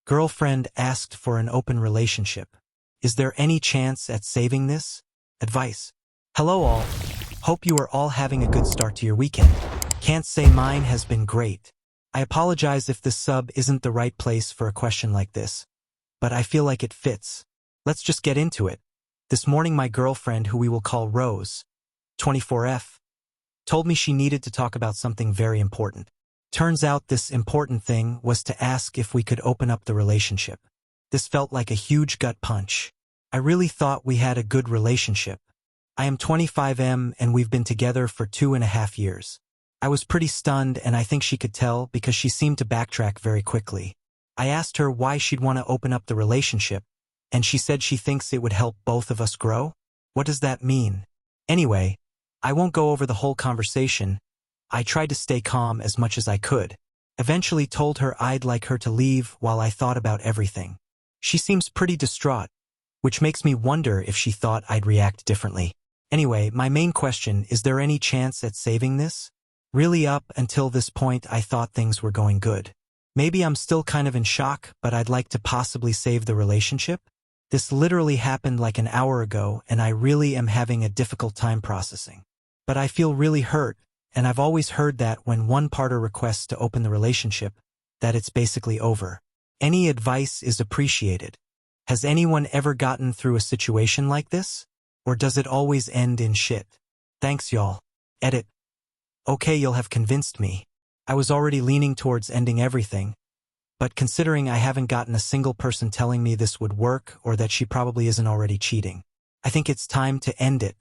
Girlfriend asked for an open relationship. Is there any chance at saving this? Advice. Hello all. Hope you are all having a good start to your weekend. Can't say mine has been great. I apologize if this sub isn't the right place for a question like this, but I feel like it fits. Let's just get into it. This morning my girlfriend, who we will call Rose, 24F, told me she needed to talk about something very important. Turns out this important thing was to ask if we could open up the relationship. This felt like a huge gut punch. I really thought we had a good relationship. I am 25M and we've been together for 2.5 years. I was pretty stunned, and I think she could tell because she seemed to backtrack very quickly. I asked her why she'd want to open up the relationship, and she said she thinks it would help both of us grow. What does that mean? Anyway, I won't go over the whole conversation. I tried to stay calm as much as I could. Eventually told her I'd like her to leave while I thought about everything. She seems pretty distraught, which makes me wonder if she thought I'd react differently. Anyway, my main question, is there any chance at saving this? Really, up until this point I thought things were going good. Maybe I'm still kind of in shock, but I'd like to possibly save the relationship. This literally happened like an hour ago, and I really am having a difficult time processing. But I feel really hurt, and I've always heard that when one partner requests to open the relationship, that it's basically over. Any advice is appreciated. Has anyone ever gotten through a situation like this? Or does it always end in shit? Thanks y'all. Edit. Okay, you'll have convinced me. I was already leaning towards ending everything, but considering I haven't gotten a single person telling me this would work or that she probably isn't already cheating, I think it's time to end it.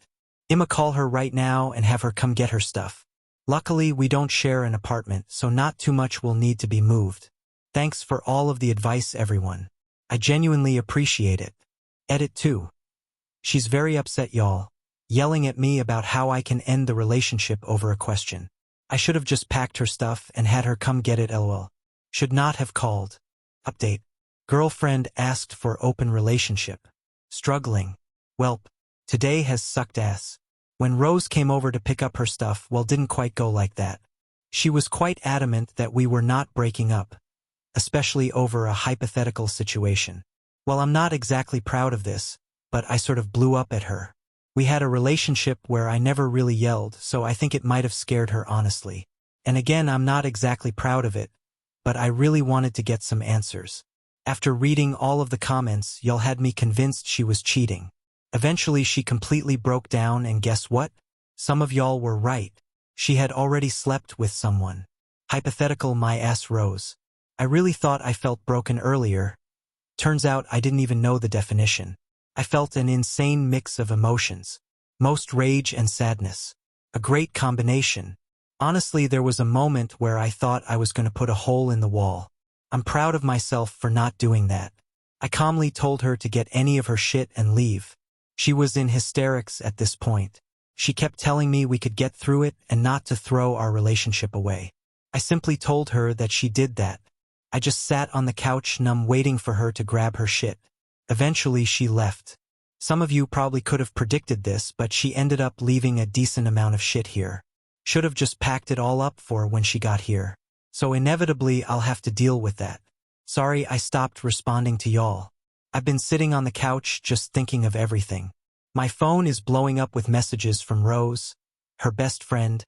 I'ma call her right now and have her come get her stuff. Luckily, we don't share an apartment, so not too much will need to be moved. Thanks for all of the advice, everyone. I genuinely appreciate it. Edit 2. She's very upset, y'all, yelling at me about how I can end the relationship over a question. I should have just packed her stuff and had her come get it, lol. Should not have called. Update. Girlfriend asked for open relationship. Struggling. Welp. Today has sucked ass. When Rose came over to pick up her stuff, well, didn't quite go like that. She was quite adamant that we were not breaking up, especially over a hypothetical situation. Well, I'm not exactly proud of this, but I sort of blew up at her. We had a relationship where I never really yelled, so I think it might have scared her, honestly. And again, I'm not exactly proud of it, but I really wanted to get some answers. After reading all of the comments, y'all had me convinced she was cheating. Eventually, she completely broke down, and guess what? Some of y'all were right. She had already slept with someone. Hypothetical my ass Rose. I really thought I felt broken earlier. Turns out I didn't even know the definition. I felt an insane mix of emotions. Most rage and sadness. A great combination. Honestly, there was a moment where I thought I was going to put a hole in the wall. I'm proud of myself for not doing that. I calmly told her to get any of her shit and leave. She was in hysterics at this point. She kept telling me we could get through it and not to throw our relationship away. I simply told her that she did that. I just sat on the couch numb, waiting for her to grab her shit. Eventually she left. Some of you probably could have predicted this, but she ended up leaving a decent amount of shit here. Should have just packed it all up for when she got here. So inevitably I'll have to deal with that. Sorry I stopped responding to y'all. I've been sitting on the couch just thinking of everything. My phone is blowing up with messages from Rose, her best friend,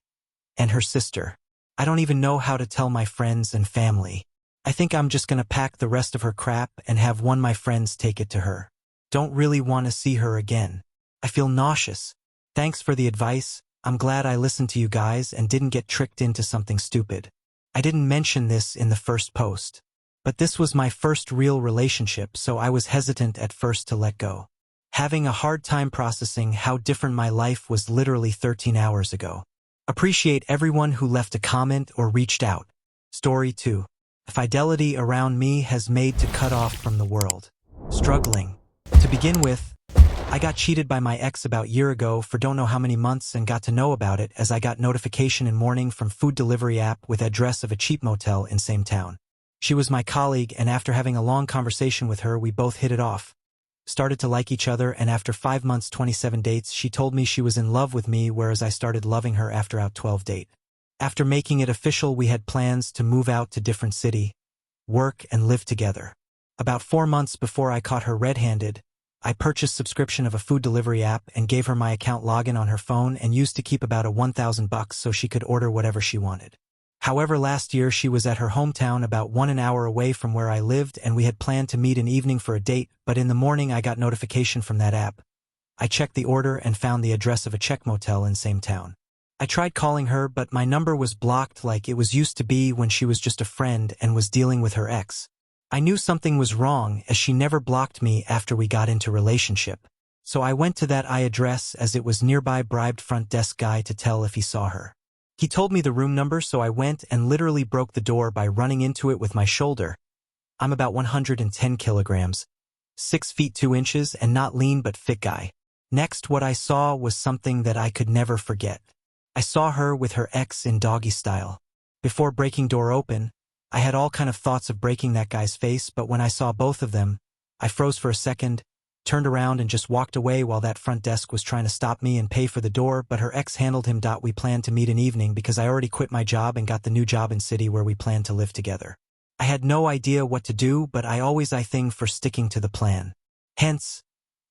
and her sister. I don't even know how to tell my friends and family. I think I'm just gonna pack the rest of her crap and have one of my friends take it to her. Don't really want to see her again. I feel nauseous. Thanks for the advice. I'm glad I listened to you guys and didn't get tricked into something stupid. I didn't mention this in the first post, but this was my first real relationship, so I was hesitant at first to let go. Having a hard time processing how different my life was literally 13 hours ago. Appreciate everyone who left a comment or reached out. Story 2. Fidelity around me has made to cut off from the world. Struggling. To begin with, I got cheated by my ex about a year ago for don't know how many months, and got to know about it as I got notification in morning from food delivery app with address of a cheap motel in same town. She was my colleague, and after having a long conversation with her, we both hit it off. Started to like each other, and after 5 months 27 dates, she told me she was in love with me, whereas I started loving her after our 12 date. After making it official, we had plans to move out to different city, work and live together. About 4 months before I caught her red-handed, I purchased subscription of a food delivery app and gave her my account login on her phone and used to keep about a $1,000 so she could order whatever she wanted. However, last year she was at her hometown about an hour away from where I lived and we had planned to meet an evening for a date, but in the morning I got notification from that app. I checked the order and found the address of a Czech motel in same town. I tried calling her, but my number was blocked like it was used to be when she was just a friend and was dealing with her ex. I knew something was wrong as she never blocked me after we got into relationship. So I went to that address as it was nearby, bribed front desk guy to tell if he saw her. He told me the room number, so I went and literally broke the door by running into it with my shoulder. I'm about 110 kilograms, 6 feet 2 inches, and not lean but fit guy. Next, what I saw was something that I could never forget. I saw her with her ex in doggy style. Before breaking door open, I had all kind of thoughts of breaking that guy's face, but when I saw both of them, I froze for a second, turned around and just walked away while that front desk was trying to stop me and pay for the door, but her ex handled him. We planned to meet an evening because I already quit my job and got the new job in city where we planned to live together. I had no idea what to do, but I always thing for sticking to the plan. Hence,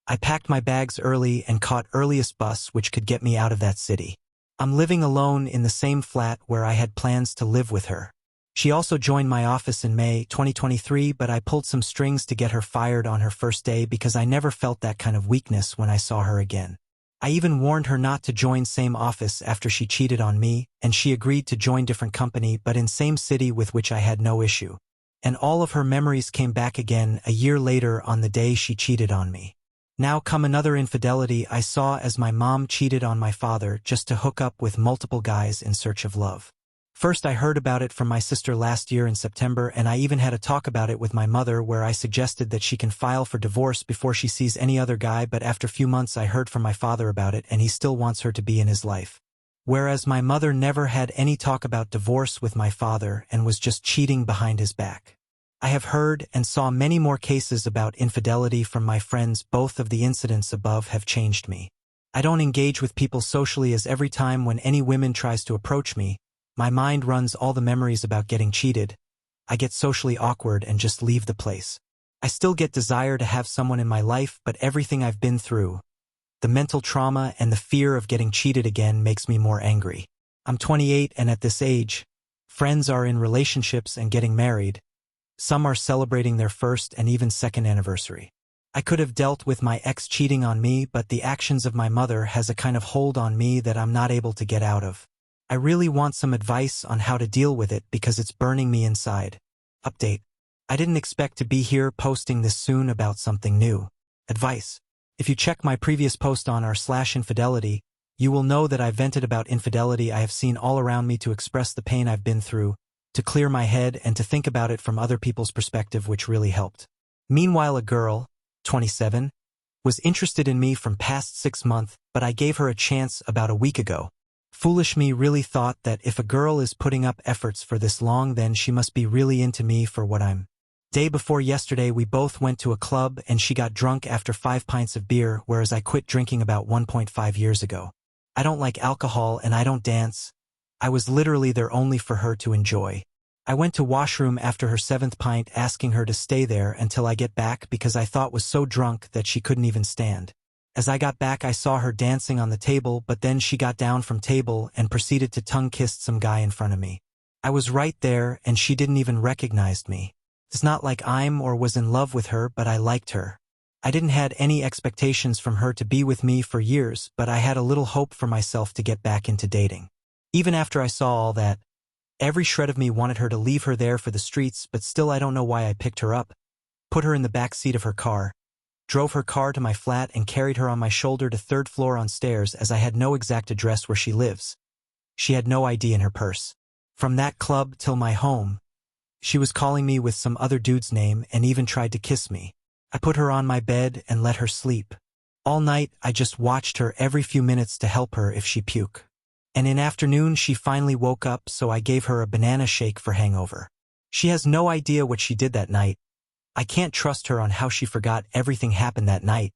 I packed my bags early and caught earliest bus which could get me out of that city. I'm living alone in the same flat where I had plans to live with her. She also joined my office in May 2023, but I pulled some strings to get her fired on her first day because I never felt that kind of weakness when I saw her again. I even warned her not to join same office after she cheated on me, and she agreed to join different company but in same city, with which I had no issue. And all of her memories came back again a year later on the day she cheated on me. Now come another infidelity I saw as my mom cheated on my father just to hook up with multiple guys in search of love. First, I heard about it from my sister last year in September, and I even had a talk about it with my mother where I suggested that she can file for divorce before she sees any other guy, but after a few months I heard from my father about it and he still wants her to be in his life. Whereas my mother never had any talk about divorce with my father and was just cheating behind his back. I have heard and saw many more cases about infidelity from my friends. Both of the incidents above have changed me. I don't engage with people socially, as every time when any woman tries to approach me, my mind runs all the memories about getting cheated. I get socially awkward and just leave the place. I still get desire to have someone in my life, but everything I've been through, the mental trauma and the fear of getting cheated again, makes me more angry. I'm 28 and at this age, friends are in relationships and getting married. Some are celebrating their first and even second anniversary. I could have dealt with my ex cheating on me, but the actions of my mother has a kind of hold on me that I'm not able to get out of. I really want some advice on how to deal with it because it's burning me inside. Update. I didn't expect to be here posting this soon about something new. Advice. If you check my previous post on r/infidelity, you will know that I vented about infidelity I have seen all around me to express the pain I've been through, to clear my head and to think about it from other people's perspective, which really helped. Meanwhile, a girl, 27, was interested in me from past 6 months, but I gave her a chance about a week ago. Foolish me really thought that if a girl is putting up efforts for this long, then she must be really into me for what I'm. Day before yesterday, we both went to a club and she got drunk after 5 pints of beer, whereas I quit drinking about 1.5 years ago. I don't like alcohol and I don't dance. I was literally there only for her to enjoy. I went to washroom after her 7th pint, asking her to stay there until I get back because I thought was so drunk that she couldn't even stand. As I got back, I saw her dancing on the table, but then she got down from table and proceeded to tongue-kiss some guy in front of me. I was right there and she didn't even recognize me. It's not like I'm or was in love with her, but I liked her. I didn't had any expectations from her to be with me for years, but I had a little hope for myself to get back into dating. Even after I saw all that, every shred of me wanted her to leave her there for the streets, but still I don't know why I picked her up, put her in the back seat of her car, drove her car to my flat and carried her on my shoulder to 3rd floor on stairs, as I had no exact address where she lives. She had no ID in her purse. From that club till my home, she was calling me with some other dude's name and even tried to kiss me. I put her on my bed and let her sleep. All night I just watched her every few minutes to help her if she puke. And in afternoon she finally woke up, so I gave her a banana shake for hangover. She has no idea what she did that night. I can't trust her on how she forgot everything happened that night,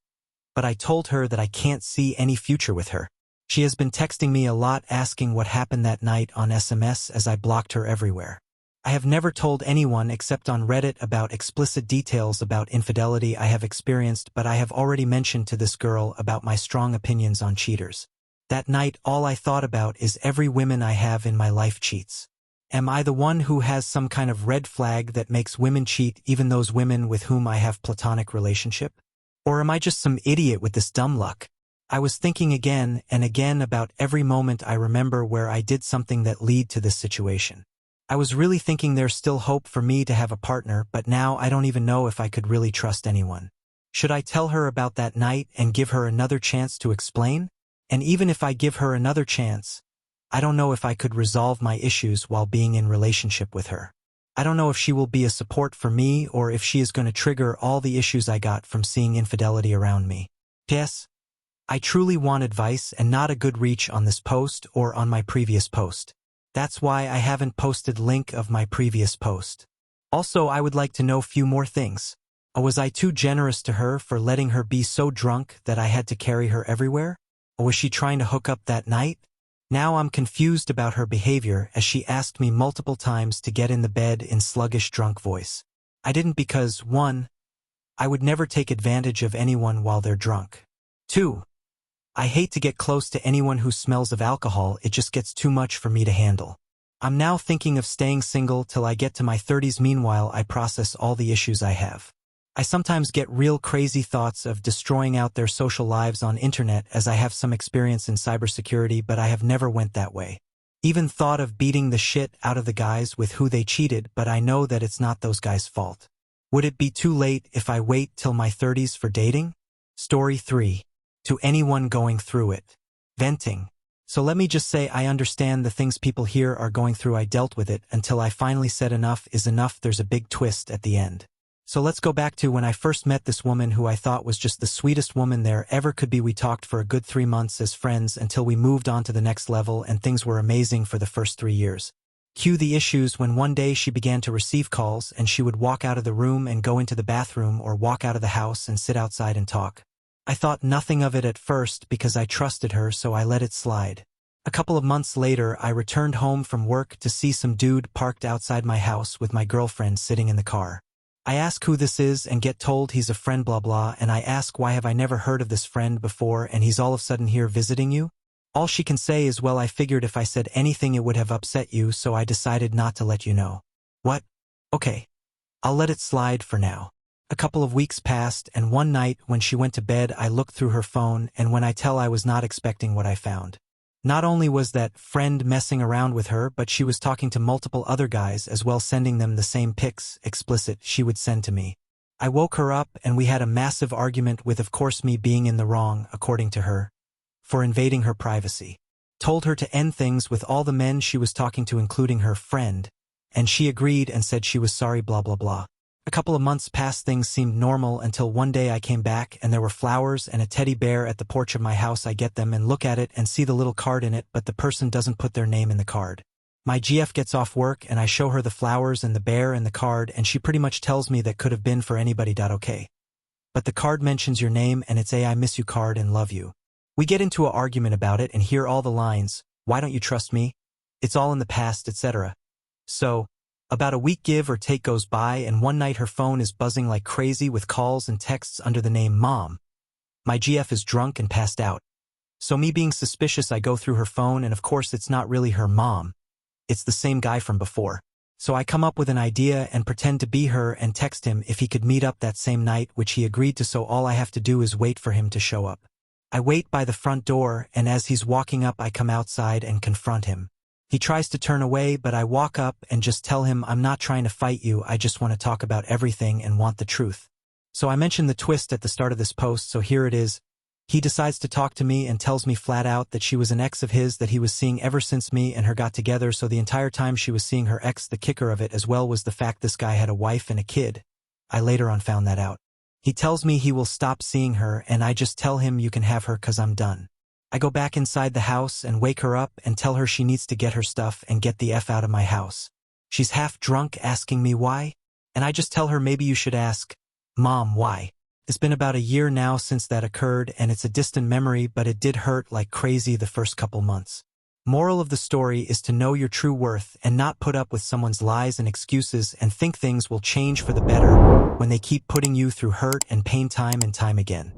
but I told her that I can't see any future with her. She has been texting me a lot asking what happened that night on SMS, as I blocked her everywhere. I have never told anyone except on Reddit about explicit details about infidelity I have experienced, but I have already mentioned to this girl about my strong opinions on cheaters. That night all I thought about is every woman I have in my life cheats. Am I the one who has some kind of red flag that makes women cheat, even those women with whom I have platonic relationship? Or am I just some idiot with this dumb luck? I was thinking again and again about every moment I remember where I did something that led to this situation. I was really thinking there's still hope for me to have a partner, but now I don't even know if I could really trust anyone. Should I tell her about that night and give her another chance to explain? And even if I give her another chance, I don't know if I could resolve my issues while being in relationship with her. I don't know if she will be a support for me or if she is going to trigger all the issues I got from seeing infidelity around me. P.S. I truly want advice and not a good reach on this post or on my previous post. That's why I haven't posted link of my previous post. Also, I would like to know few more things. Was I too generous to her for letting her be so drunk that I had to carry her everywhere? Or was she trying to hook up that night? Now I'm confused about her behavior as she asked me multiple times to get in the bed in sluggish drunk voice. I didn't because 1. I would never take advantage of anyone while they're drunk. 2. I hate to get close to anyone who smells of alcohol, it just gets too much for me to handle. I'm now thinking of staying single till I get to my 30s. Meanwhile, I process all the issues I have. I sometimes get real crazy thoughts of destroying out their social lives on internet as I have some experience in cybersecurity, but I have never went that way. Even thought of beating the shit out of the guys with who they cheated, but I know that it's not those guys' fault. Would it be too late if I wait till my 30s for dating? Story 3. To anyone going through it. Venting. So let me just say I understand the things people here are going through. I dealt with it until I finally said enough is enough. There's a big twist at the end. So let's go back to when I first met this woman who I thought was just the sweetest woman there ever could be. We talked for a good 3 months as friends until we moved on to the next level, and things were amazing for the first 3 years. Cue the issues when one day she began to receive calls and she would walk out of the room and go into the bathroom or walk out of the house and sit outside and talk. I thought nothing of it at first because I trusted her, so I let it slide. A couple of months later, I returned home from work to see some dude parked outside my house with my girlfriend sitting in the car. I ask who this is and get told he's a friend blah blah, and I ask why have I never heard of this friend before and he's all of a sudden here visiting you? All she can say is, well, I figured if I said anything it would have upset you, so I decided not to let you know. What? Okay. I'll let it slide for now. A couple of weeks passed, and one night when she went to bed I looked through her phone, and when I tell I was not expecting what I found. Not only was that friend messing around with her, but she was talking to multiple other guys as well, sending them the same pics, explicit, she would send to me. I woke her up and we had a massive argument with, of course, me being in the wrong, according to her, for invading her privacy. Told her to end things with all the men she was talking to, including her friend, and she agreed and said she was sorry blah blah blah. A couple of months passed, things seemed normal until one day I came back and there were flowers and a teddy bear at the porch of my house. I get them and look at it and see the little card in it, but the person doesn't put their name in the card. My GF gets off work and I show her the flowers and the bear and the card, and she pretty much tells me that could have been for anybody. Okay. But the card mentions your name and it's a I miss you card and love you. We get into an argument about it and hear all the lines, why don't you trust me? It's all in the past, etc. So, about a week give or take goes by, and one night her phone is buzzing like crazy with calls and texts under the name Mom. My GF is drunk and passed out. So me being suspicious, I go through her phone and of course it's not really her mom. It's the same guy from before. So I come up with an idea and pretend to be her and text him if he could meet up that same night, which he agreed to, so all I have to do is wait for him to show up. I wait by the front door, and as he's walking up I come outside and confront him. He tries to turn away, but I walk up and just tell him I'm not trying to fight you, I just want to talk about everything and want the truth. So I mentioned the twist at the start of this post, so here it is. He decides to talk to me and tells me flat out that she was an ex of his that he was seeing ever since me and her got together, so the entire time she was seeing her ex. The kicker of it as well was the fact this guy had a wife and a kid. I later on found that out. He tells me he will stop seeing her, and I just tell him you can have her 'cause I'm done. I go back inside the house and wake her up and tell her she needs to get her stuff and get the F out of my house. She's half drunk asking me why, and I just tell her maybe you should ask, Mom, why? It's been about a year now since that occurred and it's a distant memory, but it did hurt like crazy the first couple months. Moral of the story is to know your true worth and not put up with someone's lies and excuses and think things will change for the better when they keep putting you through hurt and pain time and time again.